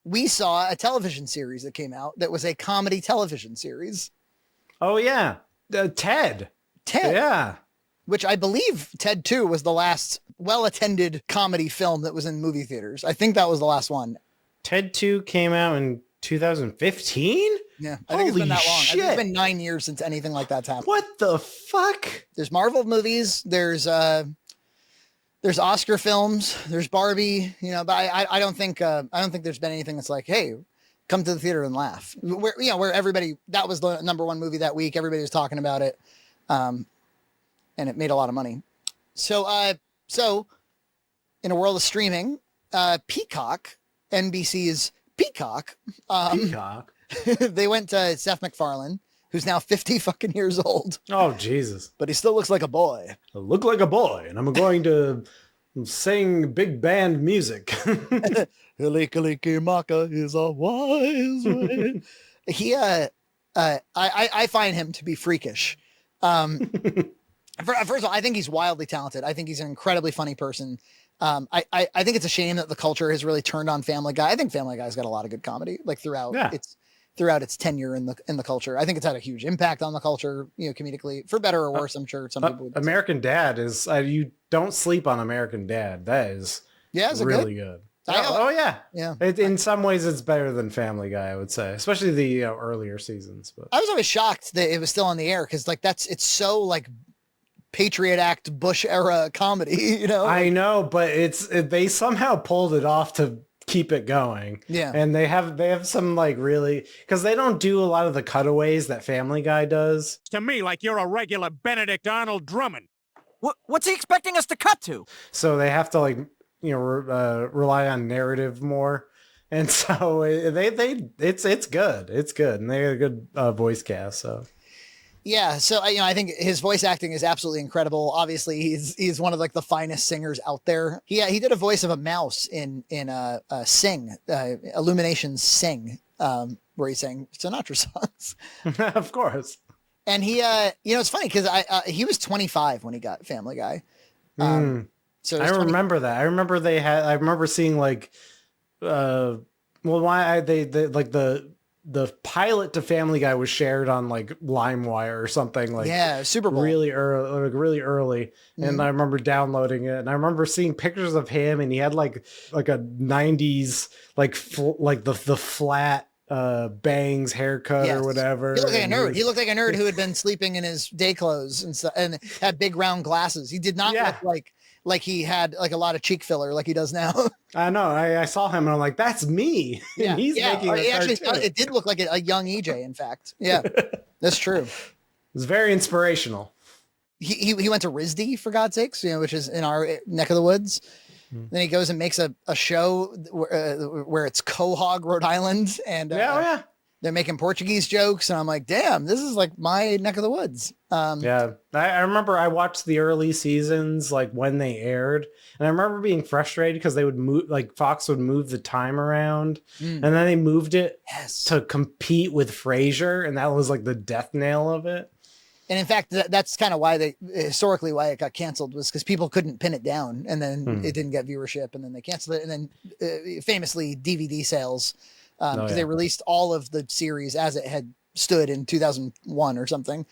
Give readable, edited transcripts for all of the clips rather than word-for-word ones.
we saw a television series that came out that was a comedy television series. Oh, yeah. Ted. Ted. Yeah. Which I believe Ted 2 was the last well-attended comedy film that was in movie theaters. I think that was the last one. Ted 2 came out in 2015? Yeah, I think it's been that long. Shit. I think it's been 9 years since anything like that's happened. What the fuck? There's Marvel movies. There's Oscar films. There's Barbie. You know, but I don't think there's been anything that's like, hey, come to the theater and laugh. Where everybody, that was the number one movie that week. Everybody was talking about it, and it made a lot of money. So in a world of streaming, Peacock, NBC's Peacock. Peacock. They went to Seth McFarlane, who's now 50 fucking years old. Oh, Jesus. But he still looks like a boy. I look like a boy, and I'm going to sing big band music. Hilikaliki Maka is a wise man. He, I find him to be freakish. First of all, I think he's wildly talented. I think he's an incredibly funny person. I think it's a shame that the culture has really turned on Family Guy. I think Family Guy's got a lot of good comedy, like throughout its tenure in the culture. I think it's had a huge impact on the culture, comedically, for better or worse. I'm sure some people would American Dad is, you don't sleep on American Dad. That is really good. Yeah. In some ways it's better than Family Guy, I would say, especially the earlier seasons. But I was always shocked that it was still on the air, because it's so like Patriot Act Bush era comedy, I know, but they somehow pulled it off to keep it going. Yeah. And they have some like really, because they don't do a lot of the cutaways that Family Guy does. To me, like you're a regular Benedict Arnold Drummond. What's he expecting us to cut to? So they have to like, rely on narrative more. And so it's good. It's good. And they have a good voice cast. So yeah, so I think his voice acting is absolutely incredible. Obviously, he's one of like the finest singers out there. He did a voice of a mouse in Sing, Illumination's Sing, where he sang Sinatra songs. Of course. And he, it's funny because he was 25 when he got Family Guy. So I remember that. I remember seeing like, the pilot to Family Guy was shared on like LimeWire or something, like Super Bowl really early. Mm-hmm. And I remember downloading it, and I remember seeing pictures of him, and he had like a 90s like the flat bangs haircut or whatever. He looked like a nerd. He looked like a nerd who had been sleeping in his day clothes and had big round glasses. He did not look like he had like a lot of cheek filler like he does now. I know. I saw him and I'm like, that's me. Yeah. And he's making it did look like a young EJ, in fact. Yeah, that's true. It was very inspirational. He went to RISD, for God's sakes, which is in our neck of the woods. Mm-hmm. Then he goes and makes a show where it's Quahog, Rhode Island. And they're making Portuguese jokes. And I'm like, damn, this is like my neck of the woods. I remember I watched the early seasons, like when they aired, and I remember being frustrated because they would move, like Fox would move the time around, and then they moved it to compete with Frasier, and that was like the death nail of it. And in fact, that's kind of why historically why it got canceled, was because people couldn't pin it down, and then it didn't get viewership, and then they canceled it, and then famously DVD sales, because they released all of the series as it had stood in 2001 or something.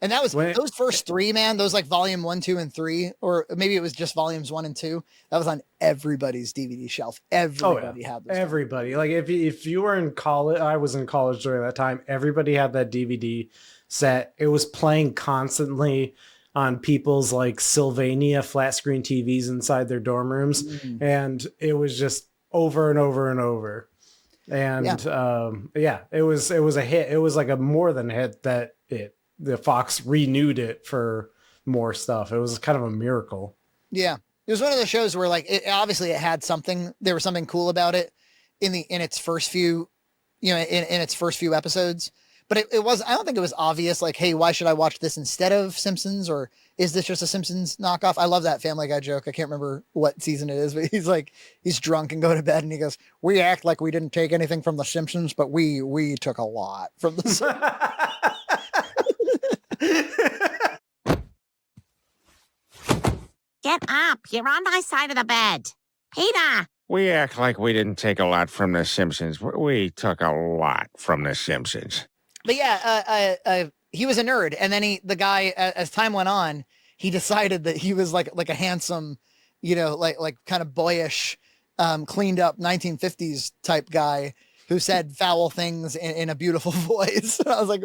And that was those first three, man, those like volume 1, 2, and 3, or maybe it was just volumes 1 and 2. That was on everybody's DVD shelf. Everybody had those. Everybody. Like if you were in college, I was in college during that time, everybody had that DVD set. It was playing constantly on people's like Sylvania flat screen TVs inside their dorm rooms. Mm-hmm. And it was just over and over and over. And it was a hit. It was like a more than hit that the Fox renewed it for more stuff. It was kind of a miracle. Yeah. It was one of those shows where like, obviously it had something, there was something cool about it in its first few, in its first few episodes, but it was, I don't think it was obvious like, hey, why should I watch this instead of Simpsons? Or is this just a Simpsons knockoff? I love that Family Guy joke. I can't remember what season it is, but he's drunk and going to bed and he goes, we act like we didn't take anything from the Simpsons, but we took a lot from the Simpsons. Get up. You're on my side of the bed. Peter, We act like we didn't take a lot from The Simpsons. We took a lot from The Simpsons. But yeah, he was a nerd, and then the guy, as time went on, he decided that he was like a handsome, like kind of boyish, cleaned up 1950s type guy who said foul things in a beautiful voice. I was like,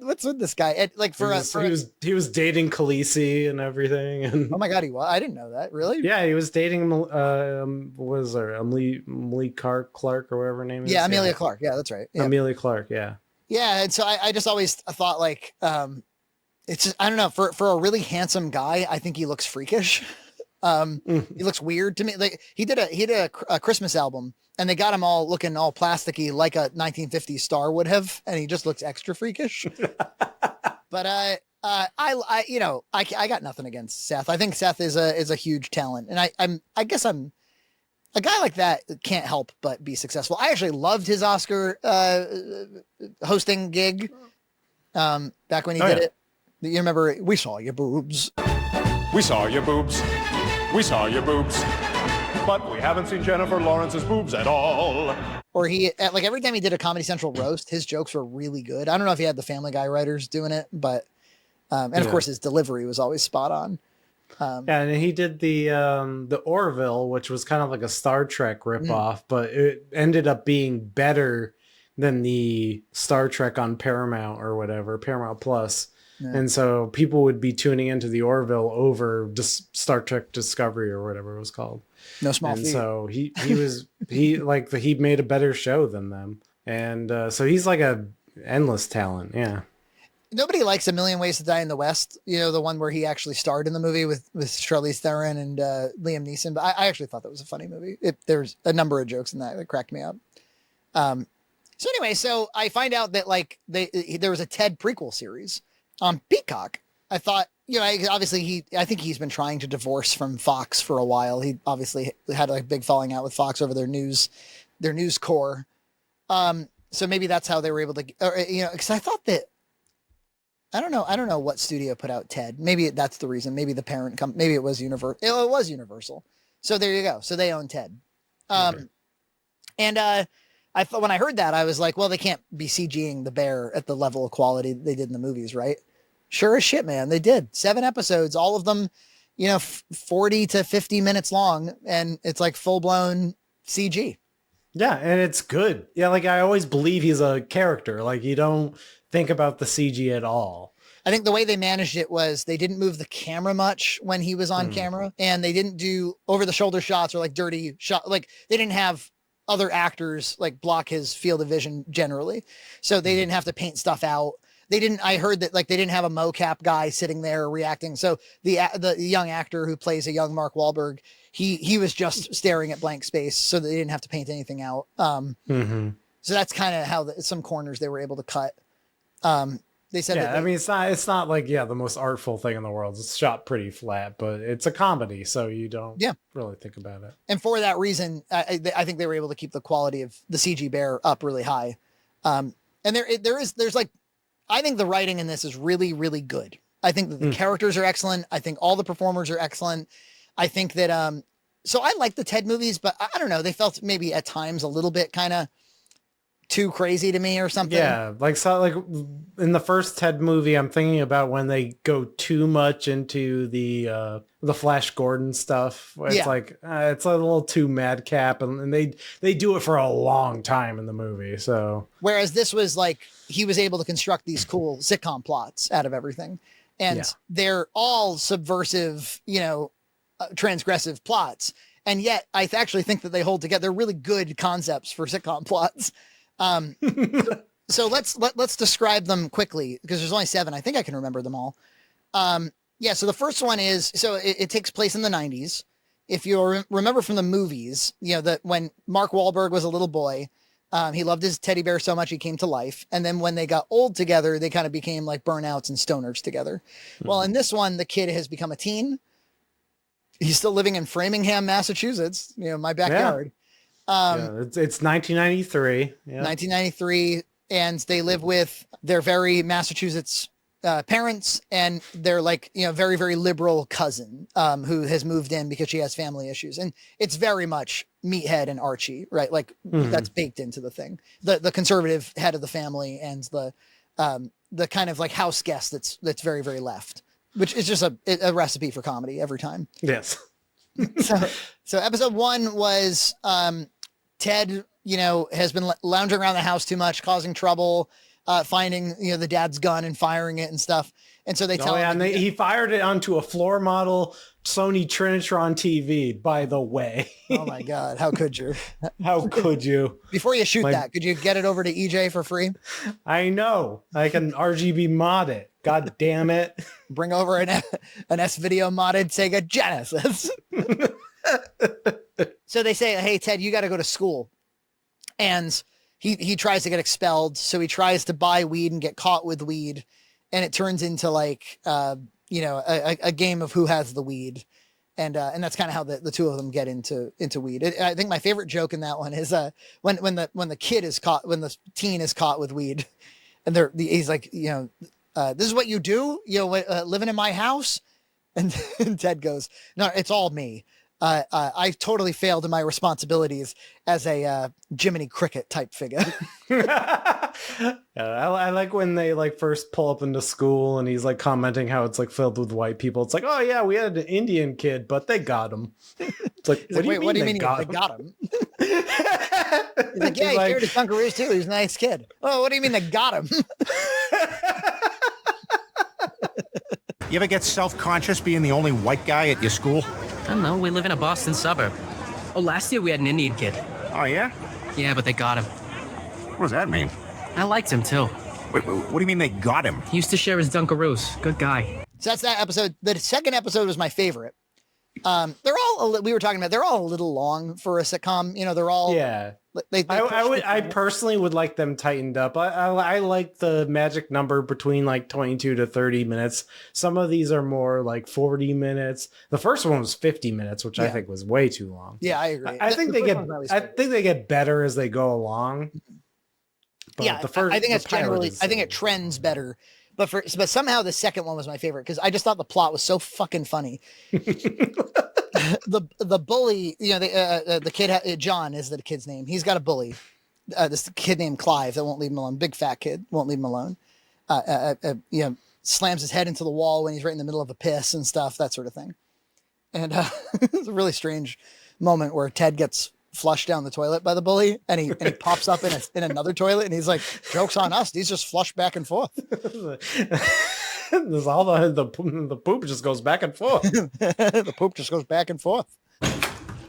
what's with this guy? And like he was dating Khaleesi and everything. And oh my God, he was. I didn't know that. Really? Yeah, he was dating was there Amelie Clark or whatever her name is. Yeah, Amelia Clark. Yeah, that's right. Yeah. Amelia Clark. Yeah. Yeah, and so I just always thought like it's just, I don't know, for a really handsome guy, I think he looks freakish. He looks weird to me. Like he did a Christmas album, and they got him all looking all plasticky like a 1950s star would have, and he just looks extra freakish. But I got nothing against Seth. I think Seth is a huge talent, and I guess I'm a guy like that can't help but be successful. I actually loved his Oscar hosting gig back when he did it. You remember, we saw your boobs. We saw your boobs. We saw your boobs. But we haven't seen Jennifer Lawrence's boobs at all. Or he, like every time he did a Comedy Central roast, his jokes were really good. I don't know if he had the Family Guy writers doing it, but, and of course his delivery was always spot on. And he did the Orville, which was kind of like a Star Trek ripoff, but it ended up being better than the Star Trek on Paramount or whatever, Paramount Plus. Yeah. And so people would be tuning into the Orville over just Star Trek Discovery or whatever it was called. No small feat. So he made a better show than them. And so he's like a endless talent. Yeah. Nobody likes A Million Ways to Die in the West. You know, the one where he actually starred in the movie with Charlize Theron and Liam Neeson. But I actually thought that was a funny movie. There's a number of jokes in that cracked me up. So anyway, so I find out that like there was a Ted prequel series on Peacock. I thought, obviously I think he's been trying to divorce from Fox for a while. He obviously had a big falling out with Fox over their news core. So maybe that's how they were able to, because I thought that, I don't know what studio put out Ted. Maybe that's the reason. Maybe the parent maybe it was Universal. It was Universal. So there you go. So they own Ted. And I thought when I heard that, I was like, well, they can't be CGing the bear at the level of quality they did in the movies, right? Sure as shit, man. They did 7 episodes, all of them, 40 to 50 minutes long. And it's like full blown CG. Yeah. And it's good. Yeah. Like I always believe he's a character. Like you don't think about the CG at all. I think the way they managed it was they didn't move the camera much when he was on camera, and they didn't do over the shoulder shots or like dirty shot. Like they didn't have other actors like block his field of vision generally. So they didn't have to paint stuff out. I heard that like they didn't have a mocap guy sitting there reacting. So the young actor who plays a young Mark Wahlberg, he was just staring at blank space, so they didn't have to paint anything out. So that's kind of how some corners they were able to cut. They said, I mean, it's not like, the most artful thing in the world. It's shot pretty flat, but it's a comedy. So you don't really think about it. And for that reason, I think they were able to keep the quality of the CG bear up really high. And there's like, I think the writing in this is really, really good. I think that the characters are excellent. I think all the performers are excellent. I think that, so I like the Ted movies, but I don't know. They felt maybe at times a little bit kind of too crazy to me or something. Yeah. Like in the first Ted movie, I'm thinking about when they go too much into the Flash Gordon stuff. It's like, it's a little too madcap, and they do it for a long time in the movie. So, whereas this was like, he was able to construct these cool sitcom plots out of everything. And they're all subversive, transgressive plots. And yet I actually think that they hold together. They're really good concepts for sitcom plots. So let's describe them quickly, because there's only 7. I think I can remember them all. So the first one is, so it takes place in the 90s. If you remember from the movies, that when Mark Wahlberg was a little boy, he loved his teddy bear so much he came to life. And then when they got old together, they kind of became like burnouts and stoners together. Well, in this one, the kid has become a teen. He's still living in Framingham, Massachusetts, my backyard. It's 1993. 1993, and they live with their very Massachusetts parents and their like, very, very liberal cousin who has moved in because she has family issues. And it's very much Meathead and Archie, right? Like that's baked into the thing. The conservative head of the family and the kind of like house guest that's very, very left, which is just a recipe for comedy every time. Yes. So episode 1 was Ted, has been lounging around the house too much, causing trouble, finding, the dad's gun and firing it and stuff. And so they tell him. And he fired it onto a floor model Sony Trinitron TV, by the way. Oh my God. How could you? How could you? Before you shoot that, could you get it over to EJ for free? I know. I can RGB mod it. God damn it. Bring over an S-Video modded Sega Genesis. So they say, hey, Ted, you got to go to school. And he tries to get expelled. So he tries to buy weed and get caught with weed. And it turns into like, a game of who has the weed. And that's kind of how the two of them get into weed. I think my favorite joke in that one is when the kid is caught, when the teen is caught with weed, and he's like, this is what you do, living in my house. And Ted goes, no, it's all me. I totally failed in my responsibilities as a Jiminy Cricket type figure. I like when they like first pull up into school and he's like commenting how it's like filled with white people. It's like, oh yeah, we had an Indian kid, but they got him. It's like, what do you mean they got him? He's like, yeah, he shared his Dunkaroos too. He's a nice kid. Oh, what do you mean they got him? You ever get self-conscious being the only white guy at your school? I don't know. We live in a Boston suburb. Oh, last year we had an Indian kid. Oh, yeah? Yeah, but they got him. What does that mean? I liked him, too. Wait, what do you mean they got him? He used to share his Dunkaroos. Good guy. So that's that episode. The second episode was my favorite. They're all, we were talking about, they're all a little long for a sitcom. They're all... Yeah. I personally would like them tightened up. I like the magic number between like 22 to 30 minutes. Some of these are more like 40 minutes. The first one was 50 minutes, which I think was way too long. Yeah, I agree. I think they get better as they go along. But yeah, I think it's generally, I think it trends better. But somehow the second one was my favorite because I just thought the plot was so fucking funny. The bully, the kid, John is the kid's name. He's got a bully, this kid named Clive that won't leave him alone. Big fat kid, won't leave him alone. Slams his head into the wall when he's right in the middle of a piss and stuff, that sort of thing. And it's a really strange moment where Ted gets flushed down the toilet by the bully, and he pops up in another toilet, and he's like, "Joke's on us. These just flush back and forth." There's all the poop just goes back and forth. The poop just goes back and forth.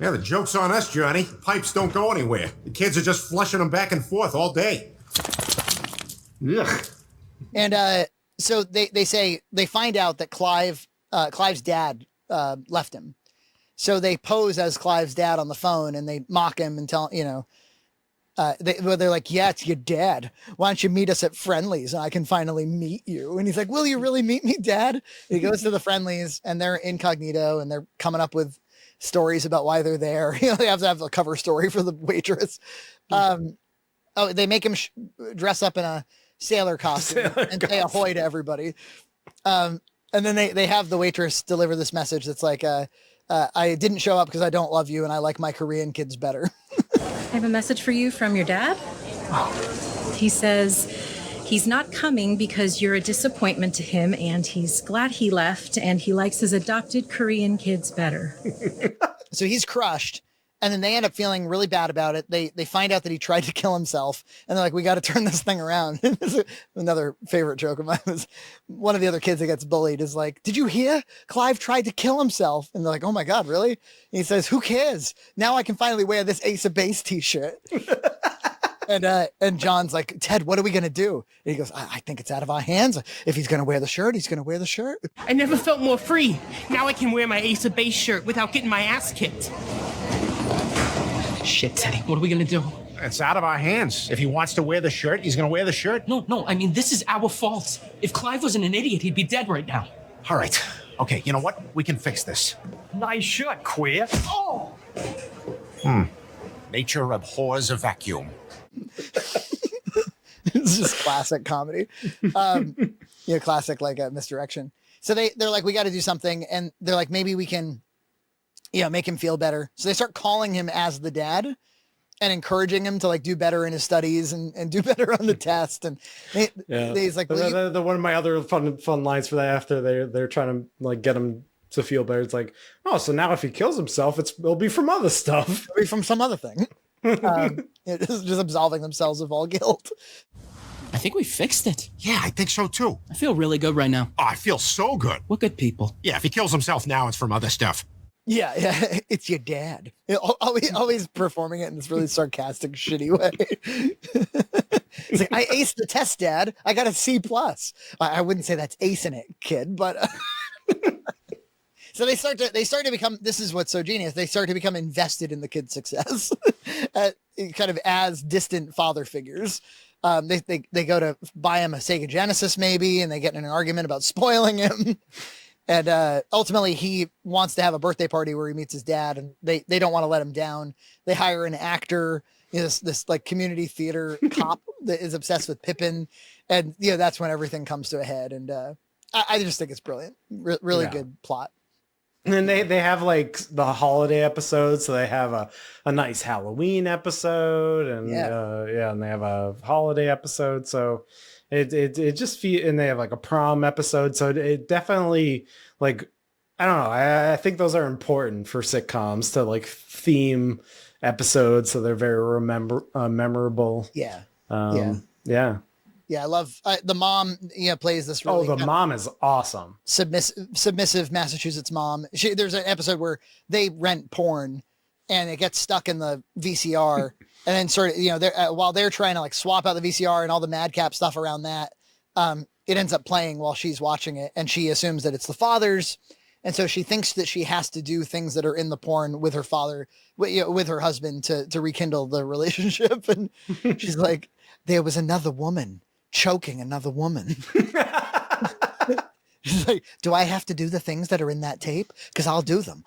Yeah, the joke's on us, Johnny. Pipes don't go anywhere. The kids are just flushing them back and forth all day. Ugh. And so they find out that Clive's dad left him. So they pose as Clive's dad on the phone and they mock him and tell, they're like, yeah, it's your dad. Why don't you meet us at Friendly's and I can finally meet you? And he's like, will you really meet me, Dad? And he goes to the Friendly's and they're incognito and they're coming up with stories about why they're there. They have to have a cover story for the waitress. They make him dress up in a sailor costume and say ahoy to everybody. And then they have the waitress deliver this message that's like, I didn't show up because I don't love you and I like my Korean kids better. I have a message for you from your dad. He says he's not coming because you're a disappointment to him and he's glad he left and he likes his adopted Korean kids better. So he's crushed. And then they end up feeling really bad about it. They find out that he tried to kill himself and they're like, we got to turn this thing around. Another favorite joke of mine was one of the other kids that gets bullied is like, did you hear? Clive tried to kill himself. And they're like, oh my God, really? And he says, who cares? Now I can finally wear this Ace of Base t-shirt. And John's like, Ted, what are we going to do? And he goes, I think it's out of our hands. If he's going to wear the shirt, he's going to wear the shirt. I never felt more free. Now I can wear my Ace of Base shirt without getting my ass kicked. Shit, Teddy, what are we gonna do? It's out of our hands. If he wants to wear the shirt, he's gonna wear the shirt. No, I mean, this is our fault. If Clive wasn't an idiot, he'd be dead right now. All right. Okay, you know what? We can fix this. Nice shirt, queer. Oh! Nature abhors a vacuum. It's just classic comedy. classic like a misdirection. So they're like, we got to do something. And they're like, maybe we can, make him feel better. So they start calling him as the dad and encouraging him to like do better in his studies and do better on the test. And he's like, the one of my other fun lines for that after they're trying to like get him to feel better. It's like, oh, so now if he kills himself, it'll be from other stuff. It'll be from some other thing. Just absolving themselves of all guilt. I think we fixed it. Yeah, I think so too. I feel really good right now. Oh, I feel so good. We're good people. Yeah, if he kills himself now, it's from other stuff. Yeah, it's your dad. Always performing it in this really sarcastic, shitty way. It's like, I aced the test, Dad. I got a C+. I wouldn't say that's acing it, kid, but so they start to become. This is what's so genius. They start to become invested in the kid's success, kind of as distant father figures. They go to buy him a Sega Genesis maybe, and they get in an argument about spoiling him. And ultimately, he wants to have a birthday party where he meets his dad, and they don't want to let him down. They hire an actor, this like community theater cop that is obsessed with Pippin, and that's when everything comes to a head. And I just think it's brilliant, really good plot. And then they have like the holiday episodes, so they have a nice Halloween episode, and and they have a holiday episode, so. It just and they have like a prom episode, so it definitely like I don't know. I think those are important for sitcoms to like theme episodes, so they're very memorable. Yeah. I love the mom. Plays this. Really the mom is awesome. Submissive Massachusetts mom. There's an episode where they rent porn, and it gets stuck in the VCR. And then sort of, while they're trying to like swap out the VCR and all the madcap stuff around that, it ends up playing while she's watching it, and she assumes that it's the father's. And so she thinks that she has to do things that are in the porn with her father, with her husband to rekindle the relationship. And she's like, there was another woman choking another woman. She's like, do I have to do the things that are in that tape? Because I'll do them.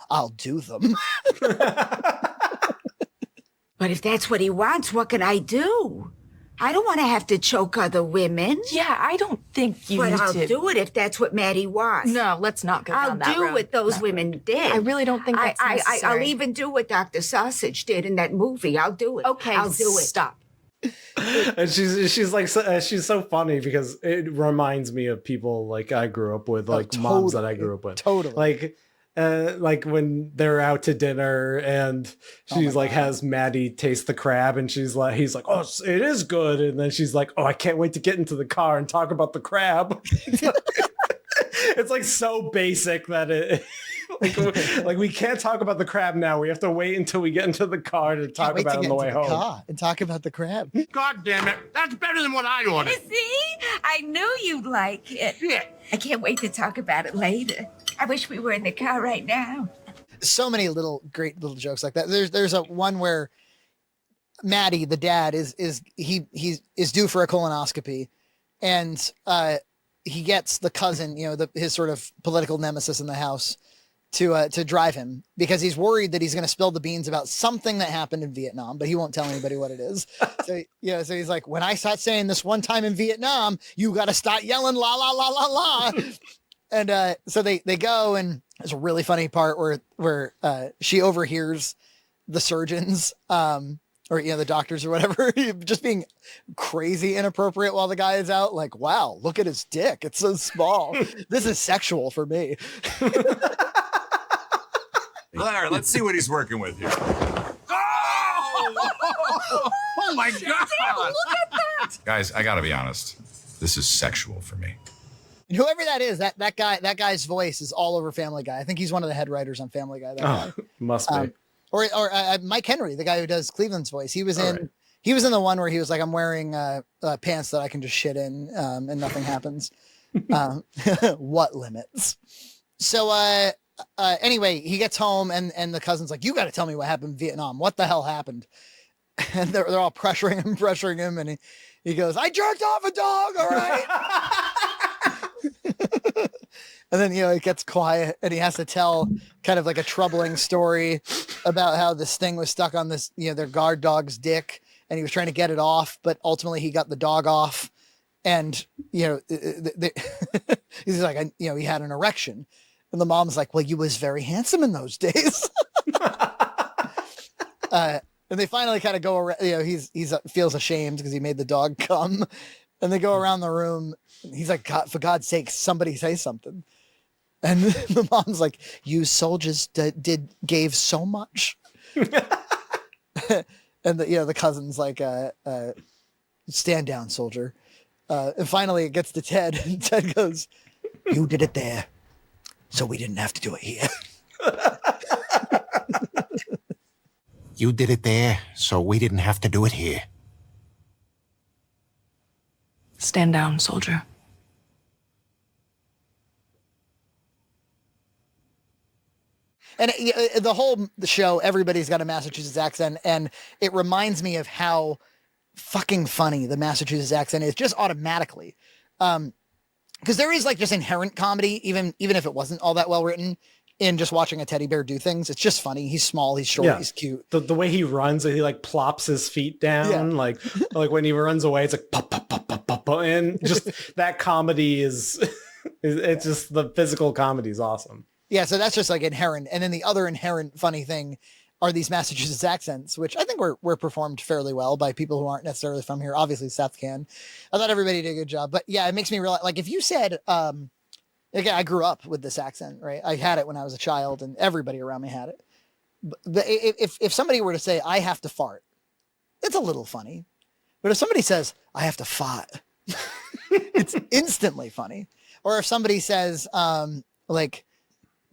But if that's what he wants, what can I do? I don't want to have to choke other women. Yeah, I don't think you need to. But I'll do it if that's what Maddie wants. No, let's not go down that road. I'll do what those women did. I really don't think that's necessary. I'll even do what Dr. Sausage did in that movie. I'll do it. Okay, I'll do it. Stop. And she's like she's so funny because it reminds me of people like I grew up with, like moms that I grew up with. Totally. Like when they're out to dinner and she's like has Maddie taste the crab, and he's like, oh, it is good, and then she's like, oh, I can't wait to get into the car and talk about the crab. It's like so basic that it like we can't talk about the crab now. We have to wait until we get into the car to talk about it on the way home. And talk about the crab. God damn it. That's better than what I ordered. See? I knew you'd like it. Yeah. I can't wait to talk about it later. I wish we were in the car right now. So many great little jokes like that. There's a one where Maddie, the dad, is due for a colonoscopy, and he gets the cousin, his sort of political nemesis in the house, to drive him because he's worried that he's going to spill the beans about something that happened in Vietnam, but he won't tell anybody what it is. So he's like, when I start saying this one time in Vietnam, you got to start yelling la la la la la. And so they go, and there's a really funny part where she overhears the surgeons, or the doctors or whatever, just being crazy inappropriate while the guy is out. Like, wow, look at his dick. It's so small. This is sexual for me. Claire, let's see what he's working with here. Oh my God. Look at that. Guys, I gotta be honest. This is sexual for me. And whoever that is, that guy's voice is all over Family Guy. I think he's one of the head writers on Family Guy. That guy. Must be. Or Mike Henry, the guy who does Cleveland's voice. He was in the one where he was like, I'm wearing pants that I can just shit in, and nothing happens. What limits? So anyway, he gets home, and the cousin's like, you got to tell me what happened in Vietnam. What the hell happened? And they're all pressuring him, and he goes, I jerked off a dog, all right? And then, it gets quiet, and he has to tell kind of like a troubling story about how this thing was stuck on this, their guard dog's dick, and he was trying to get it off, but ultimately he got the dog off. And, he's like, he had an erection. And the mom's like, well, you was very handsome in those days. And they finally kind of go around, he's feels ashamed because he made the dog come. And they go around the room. And he's like, God, for God's sake, somebody say something. And the mom's like, you soldiers gave so much. And the cousin's like, stand down, soldier. And finally it gets to Ted, and Ted goes, you did it there, so we didn't have to do it here. You did it there, so we didn't have to do it here. Stand down, soldier. And the show, everybody's got a Massachusetts accent, and it reminds me of how fucking funny the Massachusetts accent is, just automatically. Because there is like just inherent comedy, even if it wasn't all that well written, in just watching a teddy bear do things. It's just funny. He's small, he's short, he's cute. The way he runs, he like plops his feet down, like when he runs away, it's like pop, pop, pop, pop, pop, pop, and just that comedy is it's just the physical comedy is awesome. Yeah, so that's just like inherent. And then the other inherent funny thing are these Massachusetts accents, which I think were performed fairly well by people who aren't necessarily from here. Obviously, Seth can. I thought everybody did a good job. But yeah, it makes me realize, like, if you said, again, I grew up with this accent, right? I had it when I was a child, and everybody around me had it. But if somebody were to say, I have to fart, it's a little funny. But if somebody says, I have to fart, it's instantly funny. Or if somebody says, I'm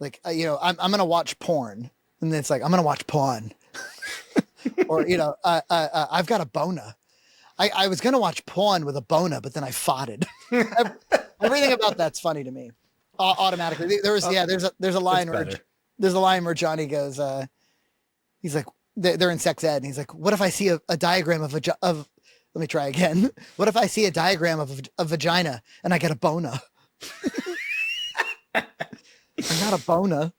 going to watch porn. And it's like, I'm going to watch porn. Or, I've got a boner. I was going to watch porn with a boner, but then I farted. Everything about that's funny to me. Automatically. There's a line where Johnny goes, he's like, they're in sex ed. And he's like, what if I see a diagram of let me try again. What if I see a diagram of a vagina and I get a boner? I'm not a boner.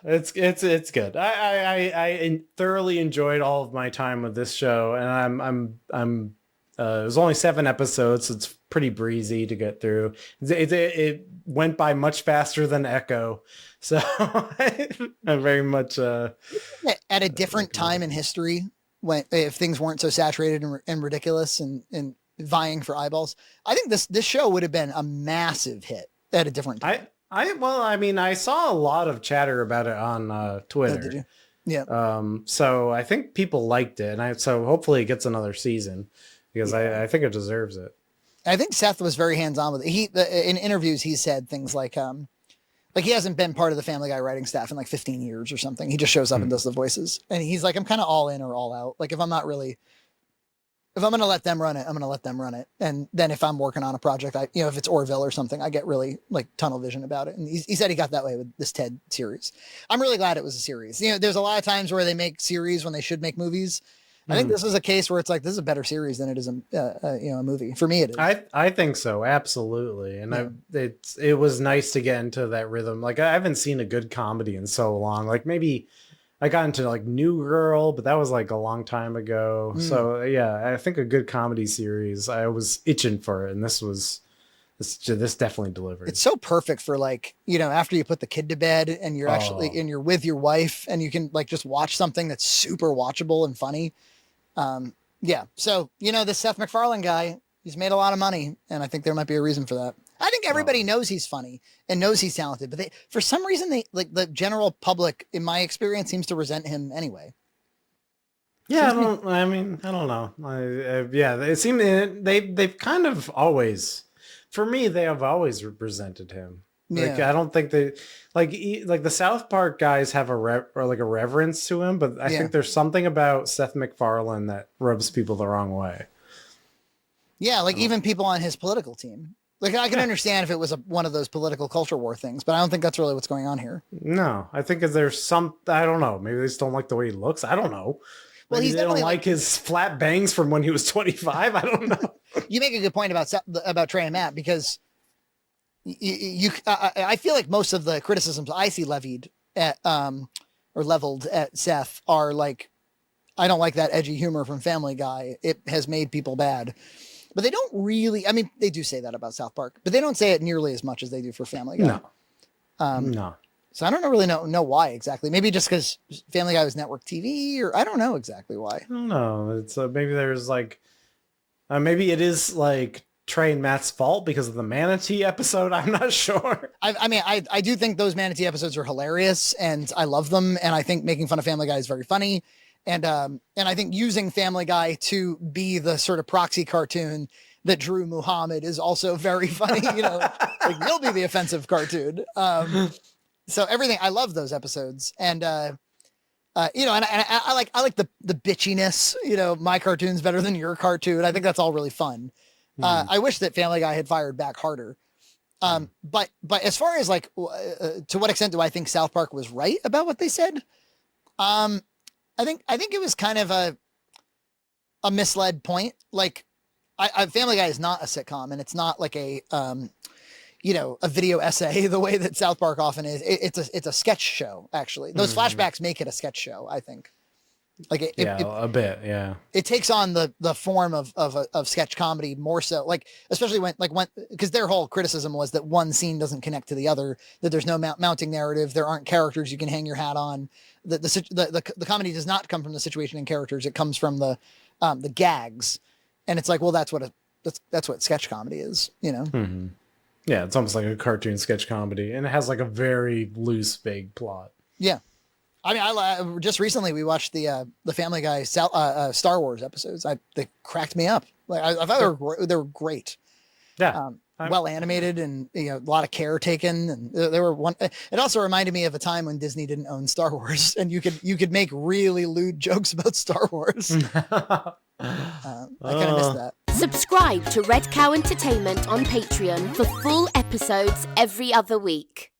It's good. I thoroughly enjoyed all of my time with this show, and I'm it was only 7 episodes, so it's pretty breezy to get through. It went by much faster than Echo, so I'm very much at a different time in history, when if things weren't so saturated and ridiculous and vying for eyeballs. I think this show would have been a massive hit at a different time. I saw a lot of chatter about it on Twitter. Oh, did you? Yeah. So I think people liked it, and so hopefully it gets another season, because I think it deserves it. I think Seth was very hands-on with it. In interviews, he said things like he hasn't been part of the Family Guy writing staff in like 15 years or something. He just shows up and does the voices, and he's like, I'm kind of all in or all out. Like if I'm going to let them run it, I'm going to let them run it. And then if I'm working on a project, if it's Orville or something, I get really like tunnel vision about it. And he said he got that way with this Ted series. I'm really glad it was a series. There's a lot of times where they make series when they should make movies. I think this is a case where it's like, this is a better series than it is a movie. For me, it is. I think so. Absolutely. And it was nice to get into that rhythm. Like I haven't seen a good comedy in so long. Like maybe I got into like New Girl, but that was like a long time ago. So yeah, I think a good comedy series. I was itching for it, and this definitely delivered. It's so perfect for like, after you put the kid to bed and you're and you're with your wife and you can like just watch something that's super watchable and funny. Yeah. So, the Seth MacFarlane guy, he's made a lot of money, and I think there might be a reason for that. I think everybody knows he's funny and knows he's talented, but for some reason, the general public, in my experience, seems to resent him anyway. Yeah, I don't know. It seems they've kind of always, for me, they have always represented him. Like I don't think they like the South Park guys have a reverence to him, but I think there's something about Seth MacFarlane that rubs people the wrong way. Yeah, like even people on his political team. Like I can understand if it was one of those political culture war things, but I don't think that's really what's going on here. No, I think there's I don't know. Maybe they just don't like the way he looks. I don't know. Well, they don't like his flat bangs from when he was 25. I don't know. You make a good point about Trey and Matt, because I feel like most of the criticisms I see levied at or leveled at Seth are like, I don't like that edgy humor from Family Guy. It has made people bad. But they don't really, I mean, they do say that about South Park, but they don't say it nearly as much as they do for Family Guy. No. So I don't really know why exactly. Maybe just because Family Guy was network TV, or I don't know exactly why. I don't know. It's maybe there's like, maybe it is like Trey and Matt's fault because of the Manatee episode. I'm not sure. I mean, I do think those Manatee episodes are hilarious, and I love them, and I think making fun of Family Guy is very funny. And I think using Family Guy to be the sort of proxy cartoon that drew Muhammad is also very funny. You know, like you'll be the offensive cartoon. So everything, I love those episodes, and you know, and I like the bitchiness. You know, my cartoon's better than your cartoon. I think that's all really fun. I wish that Family Guy had fired back harder. But as far as like to what extent do I think South Park was right about what they said? I think it was kind of a misled point. Like, Family Guy is not a sitcom, and it's not like a you know, a video essay the way that South Park often is. It's a sketch show. Actually, those flashbacks make it a sketch show, I think. Like a bit, yeah. It takes on the form of sketch comedy more so, like especially when because their whole criticism was that one scene doesn't connect to the other, that there's no mounting narrative, there aren't characters you can hang your hat on. The comedy does not come from the situation and characters; it comes from the gags, and it's like, well, that's what sketch comedy is, you know. Mm-hmm. Yeah, it's almost like a cartoon sketch comedy, and it has like a very loose, vague plot. Yeah. I mean, I just recently we watched the Family Guy Star Wars episodes. They cracked me up. Like I thought they were great. Yeah, well animated, and you know, a lot of care taken. And there were one. It also reminded me of a time when Disney didn't own Star Wars, and you could make really lewd jokes about Star Wars. I kind of missed that. Subscribe to Red Cow Entertainment on Patreon for full episodes every other week.